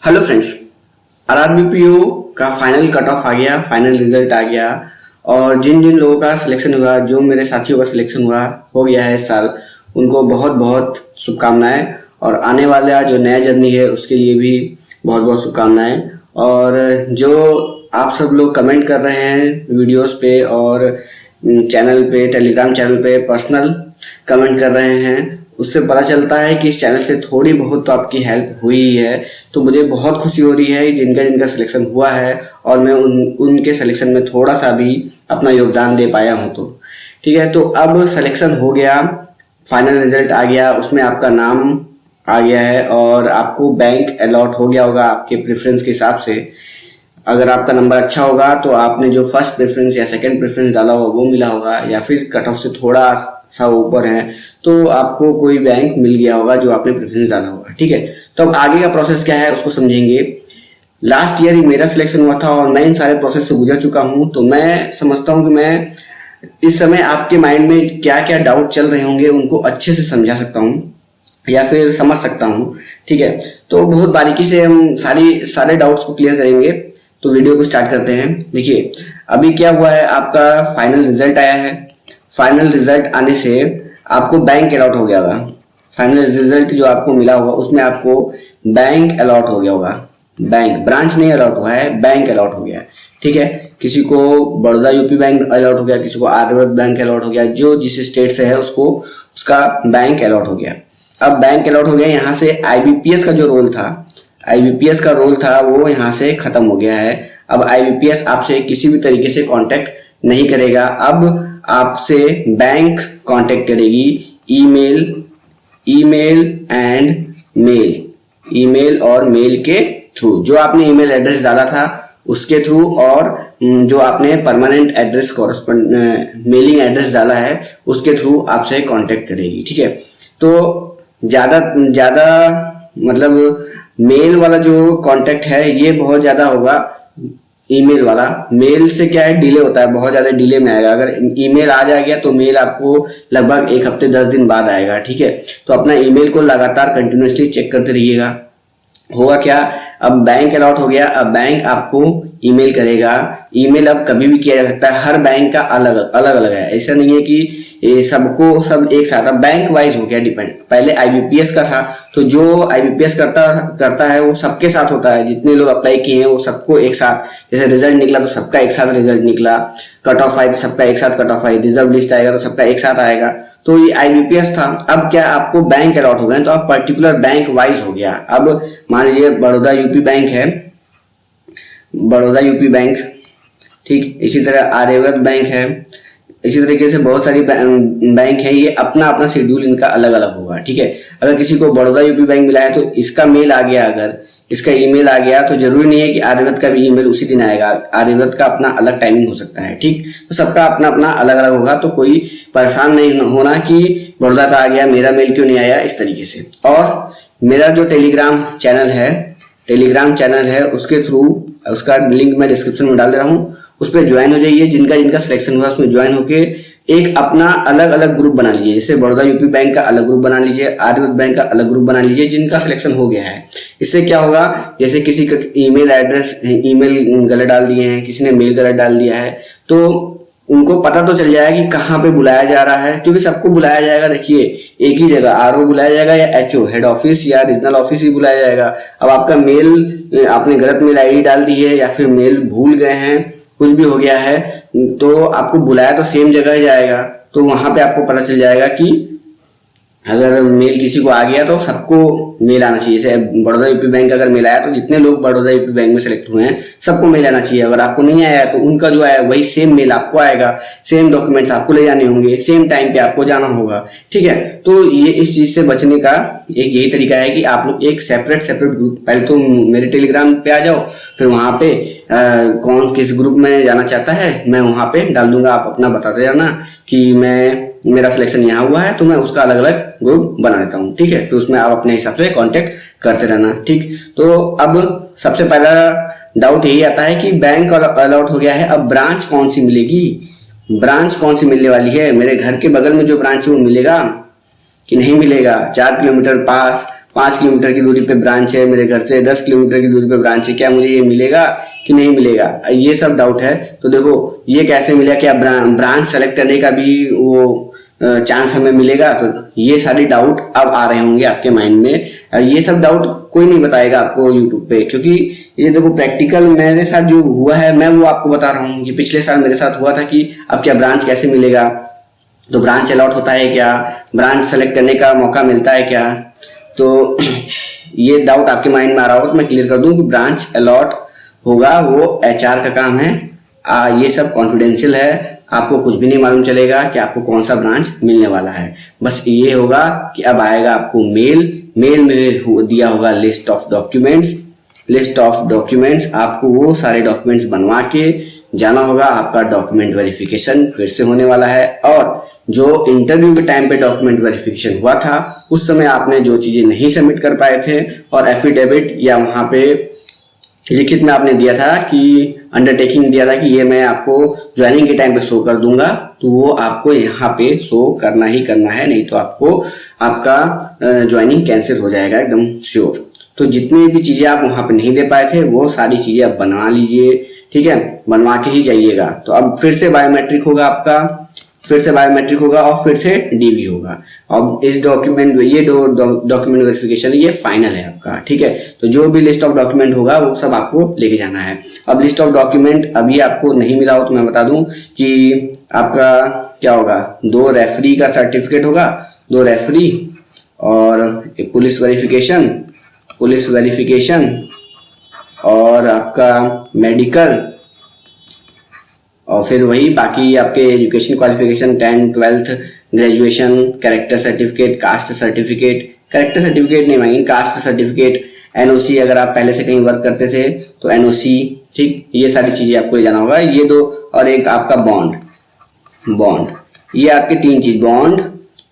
Hello friends, आरआरबीपीओ का final cut off आ गया, final result आ गया। और जिन जिन लोगों का सिलेक्शन हुआ, जो मेरे साथियों का सिलेक्शन हो गया है इस साल, उनको बहुत बहुत शुभकामनाएं। और आने वाला जो नया जर्नी है उसके लिए भी बहुत बहुत शुभकामनाएं। और जो आप सब लोग कमेंट कर रहे हैं वीडियोस पे और चैनल पे, टेलीग्राम चैनल पे पर्सनल कमेंट कर रहे हैं, उससे पता चलता है कि इस चैनल से थोड़ी बहुत तो आपकी हेल्प हुई है। तो मुझे बहुत खुशी हो रही है जिनका जिनका सिलेक्शन हुआ है और मैं उनके सिलेक्शन में थोड़ा सा भी अपना योगदान दे पाया हूँ। तो ठीक है, तो अब सिलेक्शन हो गया, फाइनल रिजल्ट आ गया, उसमें आपका नाम आ गया है और आपको बैंक अलॉट हो गया होगा आपके प्रेफरेंस के हिसाब से। अगर आपका नंबर अच्छा होगा तो आपने जो फर्स्ट प्रेफरेंस या सेकंड प्रेफरेंस डाला होगा वो मिला होगा, या फिर कट ऑफ से थोड़ा सा ऊपर है तो आपको कोई बैंक मिल गया होगा जो आपने प्रेफरेंस डाला होगा। ठीक है, तो अब आगे का प्रोसेस क्या है उसको समझेंगे। लास्ट ईयर ही मेरा सिलेक्शन हुआ था और मैं इन सारे प्रोसेस से गुजर चुका हूं, तो मैं समझता हूं कि मैं इस समय आपके माइंड में क्या क्या डाउट चल रहे होंगे उनको अच्छे से समझा सकता हूं या फिर समझ सकता हूं। ठीक है, तो बहुत बारीकी से हम सारे डाउट्स को क्लियर करेंगे। तो वीडियो को स्टार्ट करते हैं। देखिए, अभी क्या हुआ है, आपका फाइनल रिजल्ट आया है। फाइनल रिजल्ट आने से आपको बैंक अलॉट हो गया होगा। फाइनल रिजल्ट जो आपको मिला होगा उसमें आपको बैंक अलॉट हो गया होगा। बैंक, ब्रांच नहीं अलॉट हुआ है, बैंक अलॉट हो गया। ठीक है, किसी को बड़ौदा यूपी बैंक अलॉट हो गया, किसी को आर्यव्रत बैंक अलॉट हो गया, जो जिस स्टेट से है उसको उसका बैंक अलॉट हो गया। अब बैंक अलॉट हो गया, यहाँ से आईबीपीएस का जो रोल था, आईबीपीएस का रोल था वो यहाँ से खत्म हो गया है। अब आईबीपीएस आपसे किसी भी तरीके से कांटेक्ट नहीं करेगा। अब आपसे बैंक कांटेक्ट करेगी ईमेल एंड मेल, ईमेल और मेल के थ्रू। जो आपने ईमेल एड्रेस डाला था उसके थ्रू, और जो आपने परमानेंट एड्रेस मेलिंग एड्रेस डाला है उसके थ्रू आपसे कांटेक्ट करेगी। ठीक है, तो ज्यादा मतलब मेल वाला जो कांटेक्ट है ये बहुत ज्यादा होगा। ईमेल वाला, मेल से क्या है, डिले होता है, बहुत ज्यादा डिले में आएगा। अगर ईमेल आ जाएगा तो मेल आपको लगभग 1 हफ्ते 10 दिन बाद आएगा। ठीक है, तो अपना ईमेल को लगातार कंटिन्यूअसली चेक करते रहिएगा। होगा क्या, अब बैंक अलॉट हो गया, अब बैंक आपको ईमेल करेगा। ईमेल अब कभी भी किया जा सकता है, हर बैंक का अलग अलग है, ऐसा नहीं है कि सबको सब एक साथ। अब बैंक वाइज हो गया डिपेंड। पहले आईबीपीएस का था, तो जो आईबीपीएस करता है वो सबके साथ होता है। जितने लोग अप्लाई किए हैं वो सबको एक साथ, जैसे रिजल्ट निकला तो सबका एक साथ रिजल्ट निकला, कट ऑफ आई तो सबका एक साथ कट ऑफ आई, रिजर्व लिस्ट आएगा तो सबका एक साथ आएगा। तो ये आईबीपीएस था। अब क्या, आपको बैंक अलॉट हो गए तो आप पर्टिकुलर बैंक वाइज हो गया। अब मान लीजिए बड़ौदा यूपी बैंक है, बड़ौदा यूपी बैंक, ठीक, इसी तरह आर्यव्रत बैंक है, इसी तरीके से बहुत सारी बैंक है। ये अपना अपना शेड्यूल इनका अलग अलग होगा। ठीक है, अगर किसी को बड़ौदा यूपी बैंक मिला है तो इसका मेल आ गया, अगर इसका ईमेल आ गया तो जरूरी नहीं है कि आर्यव्रत का भी ईमेल उसी दिन आएगा। आर्यव्रत का अपना अलग टाइमिंग हो सकता है। ठीक, तो सबका अपना अपना अलग अलग होगा, तो कोई परेशान नहीं होना कि बड़ौदा का आ गया मेरा मेल क्यों नहीं आया, इस तरीके से। और मेरा जो टेलीग्राम चैनल है उसके थ्रू, उसका लिंक मैं डिस्क्रिप्शन में डाल दे रहा हूँ, उस पर ज्वाइन हो जाइए। जिनका जिनका सिलेक्शन हुआ उसमें ज्वाइन होके एक अपना अलग अलग ग्रुप बना लीजिए। जैसे बड़ौदा यूपी बैंक का अलग ग्रुप बना लीजिए, आर्यव्रत बैंक का अलग ग्रुप बना लीजिए जिनका सिलेक्शन हो गया है। इससे क्या होगा, जैसे किसी का ईमेल गलत डाल दिए हैं, किसी ने मेल गलत डाल दिया है, तो उनको पता तो चल जाएगा कि कहाँ पे बुलाया जा रहा है, क्योंकि सबको बुलाया जाएगा। देखिए, एक ही जगह आरओ बुलाया जाएगा या एचओ हेड ऑफिस या रीजनल ऑफिस ही बुलाया जाएगा। अब आपका मेल, आपने गलत मेल आईडी डाल दी है या फिर मेल भूल गए हैं, कुछ भी हो गया है, तो आपको बुलाया तो सेम जगह ही जाएगा। तो वहां पे आपको पता चल जाएगा कि अगर मेल किसी को आ गया तो सबको मेल आना चाहिए। जैसे बड़ौदा यूपी बैंक अगर मेल आया तो जितने लोग बड़ौदा यूपी बैंक में सेलेक्ट हुए हैं सबको मेल आना चाहिए। अगर आपको नहीं आया तो उनका जो आया वही सेम मेल आपको आएगा, सेम डॉक्यूमेंट्स आपको ले जाने होंगे, सेम टाइम पे आपको जाना होगा। ठीक है, तो ये इस चीज से बचने का एक यही तरीका है कि आप लोग एक सेपरेट ग्रुप, पहले तो मेरे टेलीग्राम पे आ जाओ, फिर वहां पे कौन किस ग्रुप में जाना चाहता है मैं वहां पे डाल दूंगा। आप अपना बताते जाना कि मेरा सिलेक्शन यहाँ हुआ है, तो मैं उसका अलग अलग ग्रुप बना देता हूँ। ठीक है, फिर उसमें आप अपने हिसाब से कांटेक्ट करते रहना। ठीक, तो अब सबसे पहला डाउट यही आता है कि बैंक अलॉट हो गया है, अब ब्रांच कौन सी मिलेगी, ब्रांच कौन सी मिलने वाली है। मेरे घर के बगल में जो ब्रांच है वो मिलेगा कि नहीं मिलेगा, 4 किलोमीटर पास 5 किलोमीटर की दूरी पे ब्रांच है, मेरे घर से 10 किलोमीटर की दूरी पे ब्रांच है, क्या मुझे ये मिलेगा कि नहीं मिलेगा, ये सब डाउट है। तो देखो ये कैसे मिला, क्या ब्रांच सेलेक्ट करने का भी वो चांस हमें मिलेगा, तो ये सारी डाउट अब आ रहे होंगे आपके माइंड में। ये सब डाउट कोई नहीं बताएगा आपको यूट्यूब पे, क्योंकि ये देखो प्रैक्टिकल मेरे साथ जो हुआ है मैं वो आपको बता रहा हूँ। ये पिछले साल मेरे साथ हुआ था कि अब क्या ब्रांच कैसे मिलेगा, तो ब्रांच अलॉट होता है क्या, ब्रांच सेलेक्ट करने का मौका मिलता है क्या, तो ये डाउट आपके माइंड में आ रहा होगा। तो मैं क्लियर कर दूं कि ब्रांच अलॉट होगा वो एचआर का काम है। ये सब कॉन्फिडेंशियल है, आपको कुछ भी नहीं मालूम चलेगा कि आपको कौन सा ब्रांच मिलने वाला है। बस ये होगा कि अब आएगा आपको मेल में दिया होगा लिस्ट ऑफ डॉक्यूमेंट्स, आपको वो सारे डॉक्यूमेंट्स बनवा के जाना होगा। आपका डॉक्यूमेंट वेरिफिकेशन फिर से होने वाला है, और जो इंटरव्यू के टाइम पे डॉक्यूमेंट वेरिफिकेशन हुआ था उस समय आपने जो चीजें नहीं सबमिट कर पाए थे, और एफिडेविट या वहां पे लिखित में आपने दिया था कि अंडरटेकिंग दिया था कि ये मैं आपको ज्वाइनिंग के टाइम पे शो कर दूंगा, तो वो आपको यहाँ पे शो करना ही करना है, नहीं तो आपको आपका ज्वाइनिंग कैंसिल हो जाएगा एकदम श्योर। तो जितनी भी चीजें आप वहां पे नहीं दे पाए थे वो सारी चीजें आप बनवा लीजिए, ठीक है, बनवा के ही जाइएगा। तो अब फिर से बायोमेट्रिक होगा आपका, और फिर से डीवी होगा। अब इस डॉक्यूमेंट ये डॉक्यूमेंट वेरिफिकेशन ये फाइनल है आपका, ठीक है। तो जो भी लिस्ट ऑफ डॉक्यूमेंट होगा वो सब आपको लेके जाना है। अब लिस्ट ऑफ डॉक्यूमेंट अभी आपको नहीं मिला हो तो मैं बता दूं कि आपका क्या होगा, 2 रेफरी का सर्टिफिकेट होगा, 2 रेफरी और पुलिस वेरिफिकेशन और आपका मेडिकल, और फिर वही बाकी आपके education qualification 10th 12th graduation, character certificate, caste certificate नहीं मांगेंगे, कास्ट सर्टिफिकेट, एनओसी अगर आप पहले से कहीं वर्क करते थे तो एनओसी, ठीक, ये सारी चीजें आपको ले जाना होगा। ये 2 और एक आपका बॉन्ड, ये आपके 3 चीज, बॉन्ड,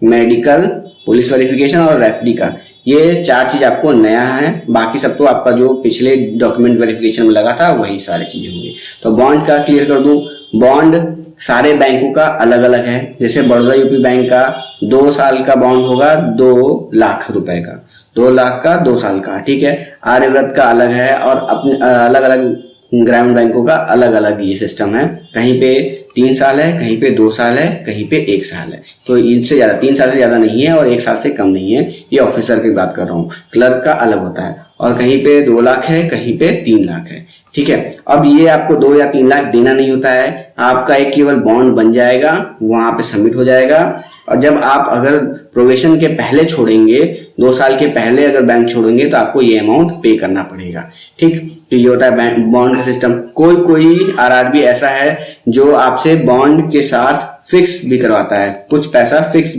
मेडिकल, पुलिस वेरिफिकेशन और रेफरी का, ये 4 चीज आपको नया है। बाकी सब तो आपका जो पिछले डॉक्यूमेंट वेरिफिकेशन में लगा था वही सारी चीजें होंगी। तो बॉन्ड का क्लियर कर दूं, बॉन्ड सारे बैंकों का अलग अलग है। जैसे बड़ौदा यूपी बैंक का 2 साल का बॉन्ड होगा 2 लाख रुपए का, 2 लाख का 2 साल का, ठीक है। आर्यव्रत का अलग है, और अपने अलग अलग ग्रामीण बैंकों का अलग अलग ये सिस्टम है। कहीं पे 3 साल है, कहीं पे 2 साल है, कहीं पे 1 साल है। तो इनसे ज्यादा 3 साल से ज्यादा नहीं है और 1 साल से कम नहीं है। ये ऑफिसर की बात कर रहा हूँ। क्लर्क का अलग होता है, और कहीं पे 2 लाख है, कहीं पे 3 लाख है, ठीक है। अब ये आपको 2 या 3 लाख देना नहीं होता है, आपका एक केवल बॉन्ड बन जाएगा, वहां पे सबमिट हो जाएगा। और जब आप अगर प्रोवेशन के पहले छोड़ेंगे, 2 साल के पहले अगर बैंक छोड़ेंगे तो आपको ये अमाउंट पे करना पड़ेगा, ठीक। तो ये होता है बॉन्ड का सिस्टम। कोई आरआरबी ऐसा है जो आपसे बॉन्ड के साथ फिक्स भी करवाता है, कुछ पैसा फिक्स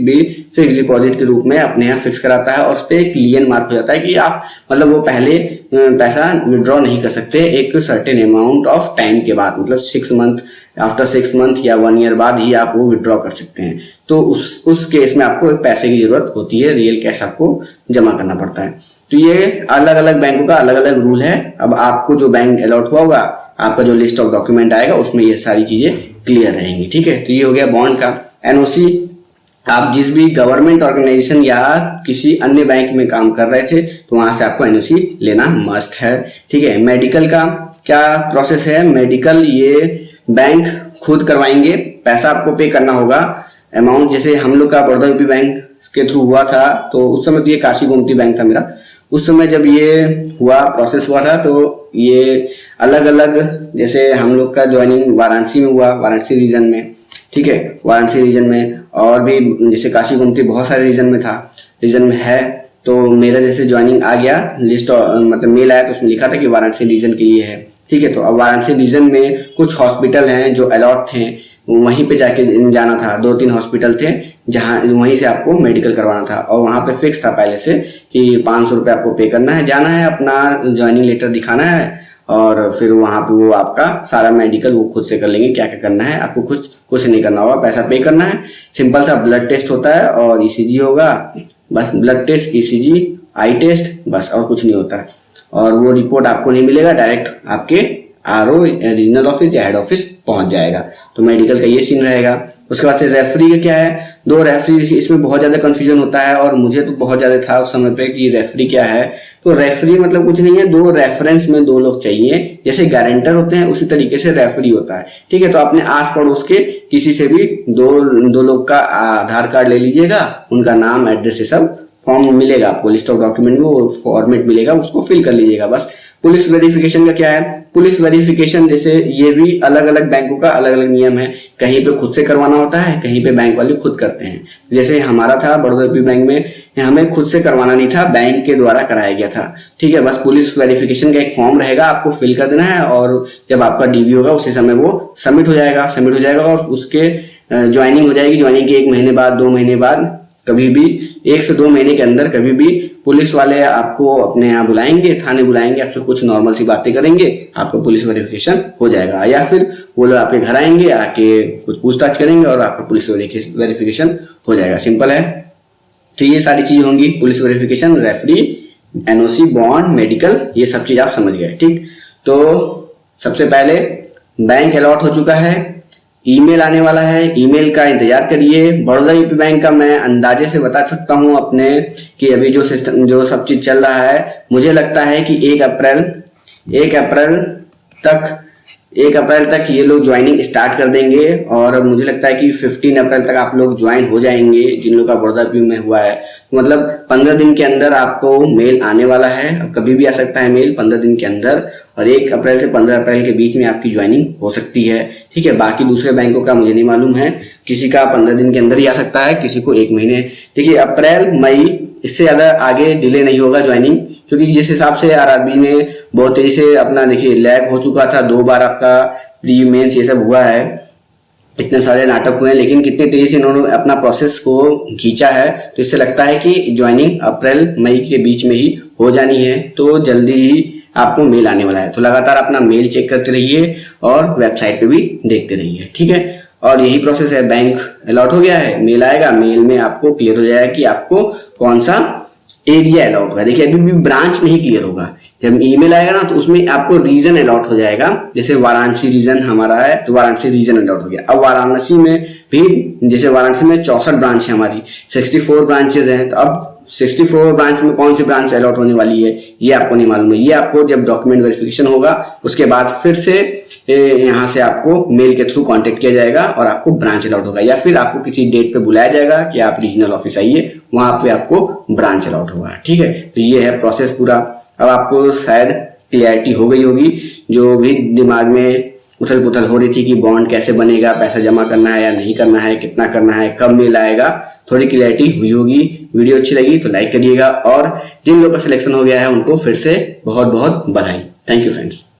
डिपॉजिट के रूप में अपने यहाँ फिक्स कराता है, और उस पर एक लियन मार्क हो जाता है कि आप मतलब वो पहले पैसा विड्रॉ नहीं कर सकते एक सर्टेन अमाउंट ऑफ टाइम के बाद, मतलब 6 मंथ, आफ्टर 6 मंथ या 1 ईयर बाद ही आप वो विड्रॉ कर सकते हैं। तो उस केस में आपको पैसे की जरूरत होती है, रियल कैश आपको जमा करना पड़ता है। तो ये अलग अलग बैंकों का अलग अलग रूल है। अब आपको जो बैंक अलॉट हुआ होगा, आपका जो लिस्ट ऑफ डॉक्यूमेंट आएगा उसमें ये सारी चीजें क्लियर रहेंगी, ठीक है। तो ये हो गया बॉन्ड का। एनओसी, आप जिस भी गवर्नमेंट ऑर्गेनाइजेशन या किसी अन्य बैंक में काम कर रहे थे तो वहां से आपको एनओसी लेना मस्ट है, ठीक है। मेडिकल का क्या प्रोसेस है, मेडिकल ये बैंक खुद करवाएंगे, पैसा आपको पे करना होगा अमाउंट। जैसे हम लोग का बड़ौदा यूपी बैंक के थ्रू हुआ था, तो उस समय तो ये काशी गोमती बैंक था मेरा, उस समय जब ये हुआ प्रोसेस हुआ था तो ये अलग अलग, जैसे हम लोग का ज्वाइनिंग वाराणसी में हुआ, वाराणसी रीजन में, ठीक है, वाराणसी रीजन में, और भी जैसे काशी गोमती बहुत सारे रीजन में है। तो मेरा जैसे ज्वाइनिंग आ गया, लिस्ट मतलब मेल आया तो उसमें लिखा था कि वाराणसी रीजन के लिए है, ठीक है। तो अब वाराणसी रीजन में कुछ हॉस्पिटल हैं जो अलॉट थे, वहीं पे जाके जाना था। 2-3 हॉस्पिटल थे जहां वहीं से आपको मेडिकल करवाना था, और वहां पे फिक्स था पहले से कि 500 रुपये आपको पे करना है, जाना है, अपना ज्वाइनिंग लेटर दिखाना है, और फिर वहां पे वो आपका सारा मेडिकल वो खुद से कर लेंगे। क्या क्या करना है आपको कुछ नहीं करना होगा, पैसा पे करना है। सिंपल सा ब्लड टेस्ट होता है और ईसीजी होगा, बस ब्लड टेस्ट, ईसीजी, आई टेस्ट, बस, और कुछ नहीं होता है। और वो रिपोर्ट आपको नहीं मिलेगा, डायरेक्ट आपके आरओ रीजनल ऑफिस या हेड ऑफिस पहुंच पहुंच जाएगा। तो मेडिकल का ये सीन रहेगा। उसके बाद से रेफरी का क्या है, 2 रेफरी, इसमें बहुत ज्यादा कंफ्यूजन होता है और मुझे तो बहुत ज्यादा था उस समय पे कि रेफरी क्या है। तो रेफरी मतलब कुछ नहीं है, 2 रेफरेंस में 2 लोग चाहिए, जैसे गारंटर होते हैं उसी तरीके से रेफरी होता है। ठीक है, तो अपने आस पड़ोस के किसी से भी दो लोग का आधार कार्ड ले लीजिएगा, उनका नाम एड्रेस ये सब फॉर्म मिलेगा आपको, लिस्ट ऑफ डॉक्यूमेंट में वो फॉर्मेट मिलेगा, उसको फिल कर लीजिएगा बस। पुलिस वेरिफिकेशन का क्या है, पुलिस वेरिफिकेशन जैसे ये भी अलग अलग बैंकों का अलग अलग नियम है, कहीं पे खुद से करवाना होता है, कहीं पे बैंक वाले खुद करते हैं। जैसे हमारा था बड़ौदा यूपी बैंक में, हमें खुद से करवाना नहीं था, बैंक के द्वारा कराया गया था। ठीक है, बस पुलिस वेरिफिकेशन का एक फॉर्म रहेगा, आपको फिल कर देना है और जब आपका डीबी होगा उसी समय वो सबमिट हो जाएगा और उसके ज्वाइनिंग हो जाएगी। ज्वाइनिंग के 1 महीने बाद, 2 महीने बाद, कभी भी 1 से 2 महीने के अंदर कभी भी पुलिस वाले आपको अपने यहाँ बुलाएंगे, थाने बुलाएंगे, आपसे कुछ नॉर्मल सी बातें करेंगे, आपका पुलिस वेरिफिकेशन हो जाएगा। या फिर वो लोग आपके घर आएंगे, आके कुछ पूछताछ करेंगे और आपका पुलिस वेरिफिकेशन हो जाएगा। सिंपल है। तो ये सारी चीजें होंगी, police verification, referee, NOC, bond, medical, ये सब चीज आप समझ गए। ठीक, तो सबसे पहले बैंक अलॉट हो चुका है, ईमेल आने वाला है, ईमेल का इंतजार करिए। बड़ौदा यूपी बैंक का मैं अंदाजे से बता सकता हूं अपने कि अभी जो सिस्टम, जो सब चीज चल रहा है, मुझे लगता है कि 1 अप्रैल तक ये लोग ज्वाइनिंग स्टार्ट कर देंगे और मुझे लगता है कि 15 अप्रैल तक आप लोग ज्वाइन हो जाएंगे जिन लोग का बड़ौदा यूपी में हुआ है। मतलब 15 दिन के अंदर आपको मेल आने वाला है, अब कभी भी आ सकता है मेल 15 दिन के अंदर, और 1 अप्रैल से 15 अप्रैल के बीच में आपकी ज्वाइनिंग हो सकती है। ठीक है, बाकी दूसरे बैंकों का मुझे नहीं मालूम है, किसी का 15 दिन के अंदर ही आ सकता है, किसी को 1 महीने। देखिए अप्रैल मई, इससे ज्यादा आगे डिले नहीं होगा ज्वाइनिंग, क्योंकि जिस हिसाब से आरआरबी ने बहुत तेजी से अपना, देखिए लैग हो चुका था, 2 बार आपका प्री मेंस ये सब हुआ है, इतने सारे नाटक हुए हैं, लेकिन कितने तेजी से इन्होंने अपना प्रोसेस को खींचा है, तो इससे लगता है कि ज्वाइनिंग अप्रैल मई के बीच में ही हो जानी है। तो जल्दी ही आपको मेल आने वाला है, तो लगातार अपना मेल चेक करते रहिए और वेबसाइट पे भी देखते रहिए। ठीक है, और यही प्रोसेस है। बैंक अलॉट हो गया है, मेल आएगा, मेल में आपको क्लियर हो जाएगा कि आपको कौन सा एरिया अलॉट होगा। देखिए अभी भी ब्रांच नहीं क्लियर होगा, जब ईमेल आएगा ना तो उसमें आपको रीजन अलॉट हो जाएगा। जैसे वाराणसी रीजन हमारा है तो वाराणसी रीजन अलॉट हो गया। अब वाराणसी में भी, जैसे वाराणसी में 64 ब्रांच है हमारी, 64 ब्रांचेज हैं, तो अब 64 ब्रांच में कौन सी ब्रांच अलॉट होने वाली है ये आपको नहीं मालूम है। ये आपको जब डॉक्यूमेंट वेरिफिकेशन होगा उसके बाद फिर से यहाँ से आपको मेल के थ्रू कांटेक्ट किया जाएगा और आपको ब्रांच अलॉट होगा, या फिर आपको किसी डेट पे बुलाया जाएगा कि आप रीजनल ऑफिस आइए, वहां पे आपको ब्रांच अलॉट होगा। ठीक है, तो ये है प्रोसेस पूरा। अब आपको शायद क्लियरिटी हो गई होगी, जो भी दिमाग में उथल पुथल हो रही थी कि बॉन्ड कैसे बनेगा, पैसा जमा करना है या नहीं करना है, कितना करना है, कब मेल आएगा, थोड़ी क्लियरिटी हुई होगी। वीडियो अच्छी लगी तो लाइक करिएगा, और जिन लोगों का सिलेक्शन हो गया है उनको फिर से बहुत बहुत बधाई। Thank you friends.